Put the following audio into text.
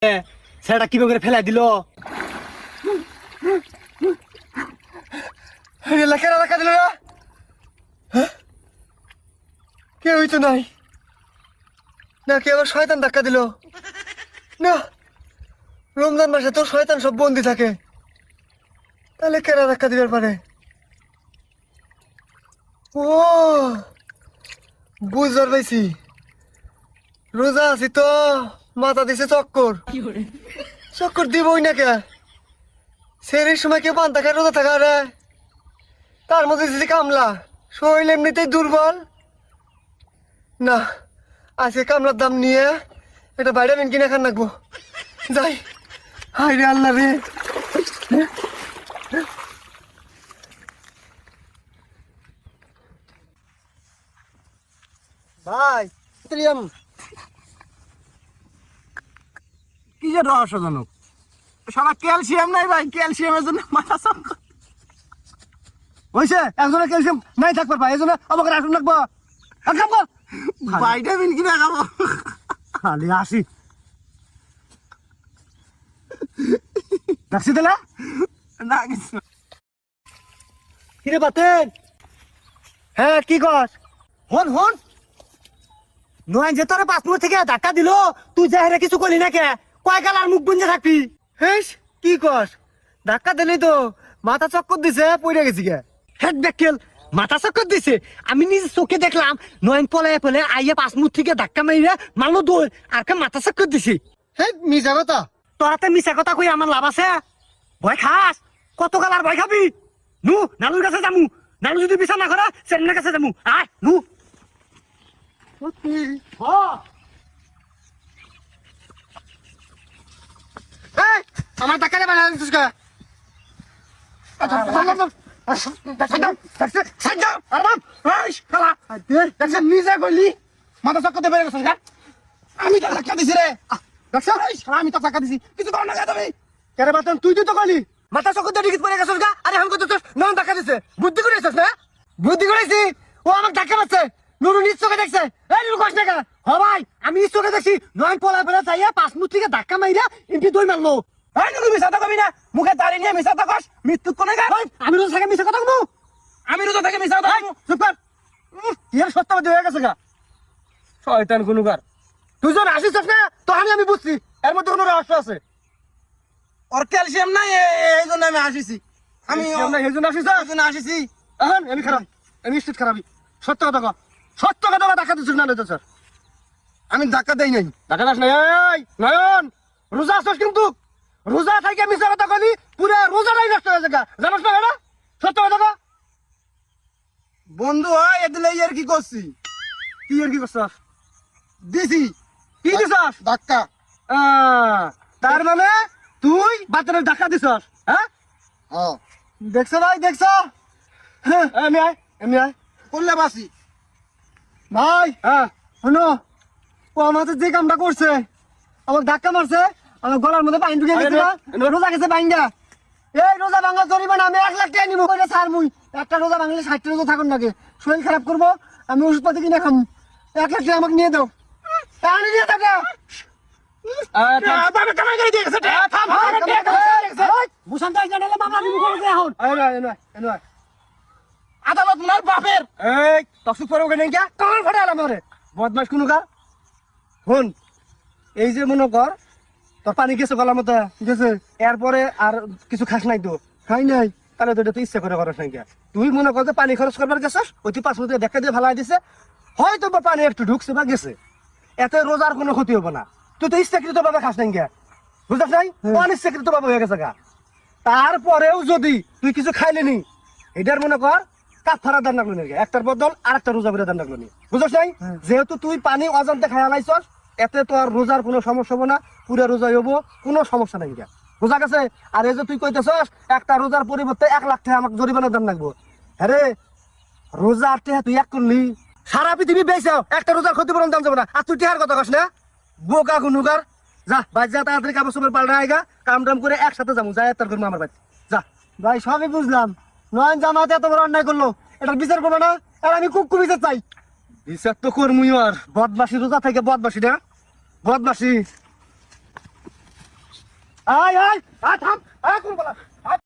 সেটা কি করে ফেলা দিল? কেন রাখা দিল না? কেউই তো নাই। না কে আবার শয়তান ধাক্কা দিল? না, রমজান মাসে তো শয়তান সব বন্দি থাকে, তাহলে কেনা ধাক্কা দিবার পারে? ও বুঝবার পাইছি, রোজা আছি তো মাথা দিছে চক্কর। চক্কর দিবই না কে? সেরের সময় কেউ পান থাকা রোজা থাকা রে, তার মধ্যে দিছে কামলা, শরীর এমনিতেই দুর্বল। না, আজকে কামলার দাম নিয়ে এটা ভাইটামিন কিনে খান রাখবো। যাই, হাই রে আল্লাহ রে। ভাই কি যে রহস্যজনক, সারা ক্যালসিয়াম নাই ভাই, ক্যালসিয়ামের জন্য মাথা চক্কর হয়েছে। একজনের ক্যালসিয়াম নাই থাকবার ভাই, এই জন্য আমাকে আসুন রাখবো। ভাইটামিন কিনে খাবো, খালি আসি রাখছি তাহলে না কিছু। কিরে বাতেন? হ্যাঁ কি কর? হন হন নয় যে তোর 5 মিনিট থেকে ধাক্কা দিল, তুই যা হেরে কিছু করলি না কে? কয় গাল আর মুখ বুঞ্জে থাকবি? হেস, কি কস? ধাক্কা দিলি তো মাথা চক্কর দিছে, পড়ে গেছি গে। হেড ব্যাকেল মাথা চক্কর দিছে, আমি নিজে চোখে দেখলাম। নয়ন পলে পলে আইয়া 5 মিনিট থেকে ধাক্কা মারিয়া মারলো দৌড়, আর কে মাথা চক্কর দিছি। হে মিছা কথা। তোরাতে মিছা কথা কই আমার লাভ আছে? ভয় খাস? কত গাল আর ভয় খাবি? নু নালুর কাছে যামু, নালু যদি বিচার না করে সেমনের কাছে যামু। আয় নু আমার ধাক্কা দিয়ে বানা দিছিস কে? নিজে কইলি মাথা চক্কর দিয়ে বেড়ে গেছিস গা? আমি তো ধাক্কা দিছি রে, আমি তো ধাক্কা দিছি, কিছু কর না গা তুমি। কেরে বাতন তুই তো কইলি মাথা চক্কর দিয়ে ডিগিট পড়ে গেছিস গা। আরে হাম কত নন ধাক্কা দিছে, বুদ্ধি করেছিস না? বুদ্ধি করেছি, ও আমাকে ধাক্কা মারছে। নুরু নিজ চোখে দেখছে। এই নুরু কষ্ট টাকা হ ভাই, আমি চোখে দেখছি নয়ন পলা পলা চাইয়া 5 মিনিট থেকে ধাক্কা মাইরা এমপি দই মারলো। এই নুরু মিছা কথা কবি না, মুখে দাঁড়ি নিয়ে মিছা কথা কস, মৃত্যু কোনে গা? আমি রোজ থেকে মিছা কথা কমু, আমি রোজ থেকে মিছা কথা কমু। চুপ কর, ইয়ার সত্যবাদী হয়ে গেছে গা। শয়তান গুনুগার, তুই যখন আসিস না তো আমি বুঝছি এর মধ্যে কোনো রহস্য আছে। ওর ক্যালসিয়াম নাই, এই জন্য আমি আসিছি। আমি এই জন্য আসিস? এই জন্য আসিছি। আমি খারাপ, আমি নিশ্চিত খারাপই। সত্য কথা কর, সত্য কথা কর। ধাক্কা দিচ্ছিস না তো স্যার? আমি ধাক্কা দেই নাই। ধাক্কা দাস নাই। এই নয়ন, রোজা আসছিস কিন্তু রোজা থাকি মিছা কথা কলি, পুরো রোজাটাই নষ্ট হয়ে যায়। জানাস না এটা? সত্য কথা কর। বন্ধু হয় এদিলে ইয়ার কি করছি? কি আর কি করছস? দিছি কি দিছস? ধাক্কা। তার মানে তুই বাতের ধাক্কা দিছস? হ্যাঁ, হ্যাঁ দেখছো ভাই, দেখছো? হ্যাঁ, আমি আয়, আমি আয় করলে বাসি ভাই। হ্যাঁ শোনো, ও আমাদের যে কামটা করছে, আমার ধাক্কা মারছে, আমার গলার মধ্যে পানি ঢুকে গেছে, রোজা গেছে বাইঙ্গা। এই রোজা ভাঙা জরিমানা আমি 1 লাখ টাকা নিবো। স্যার মুই একটা রোজা ভাঙলে 60টা রোজা থাকুন নাকি? শরীর খারাপ করবো, আমি ওষুধপাতি কিনে খাম। 1 লাখ টাকা আমাকে নিয়ে দাও। তাহলে নিয়ে থাকা আদালত মার বাপের। এই তসুক পরে ওখানে গিয়া কান ফাটে আলাম রে বদমাস কোনো গা। শোন, এই যে মনে কর তোর পানি গেছে গলার মতো গেছে, এরপরে আর কিছু খাস নাই তো? খাই নাই। তাহলে তো এটা তো ইচ্ছা করে খরচ নাই গিয়া। তুই মনে কর যে পানি খরচ করবার গেছিস, ওই তুই 5 মিনিট দেখা দিয়ে ভালো দিছে, হয়তো বা পানি একটু ঢুকছে বা গেছে, এতে রোজার কোনো ক্ষতি হবে না। তুই তো ইচ্ছাকৃত ভাবে খাস নাই গিয়া, বুঝতে নাই? অনিচ্ছাকৃত ভাবে হয়ে গেছে গা। তারপরেও যদি তুই কিছু খাইলে নি, এটার মনে কর কাফারা দান লাগলো নি, একটার বদল আর একটা রোজা করে দান লাগলো নি, বুঝছ নাই? যেহেতু তুই পানি অজান্তে খাই আলাইছস, এতে তো আর রোজার কোনো সমস্যা হবে না, পুরো রোজাই হবো, কোনো সমস্যা নাই গিয়া, বুঝা গেছে? আর এই যে তুই কইতেছস একটা রোজার পরিবর্তে 1 লাখ টাকা আমাকে জরিমানা দান লাগবো, হ্যাঁ রোজা আর টাকা তুই এক করলি, সারা পৃথিবী বেচাও একটা রোজার ক্ষতিপূরণ দাম যাবে না, আর তুই টিহার কথা কস না? বোকা গুনুগার, যা বাজ, যা তাড়াতাড়ি কাপড় চোপড় পাল্টা আইগা, কাম টাম করে একসাথে যাবো, যা তার করবো আমার বাড়ি যা। ভাই সবই বুঝলাম, নয়ন জামাতে এত বড় অন্যায় করলো, এটার বিচার করবো না? আর আমি খুব বিচার চাই। বিচার তো করমুই, আর বদমাসি রোজা থেকে বদমাসি না, বদমাসি আয় আয় আয় থাম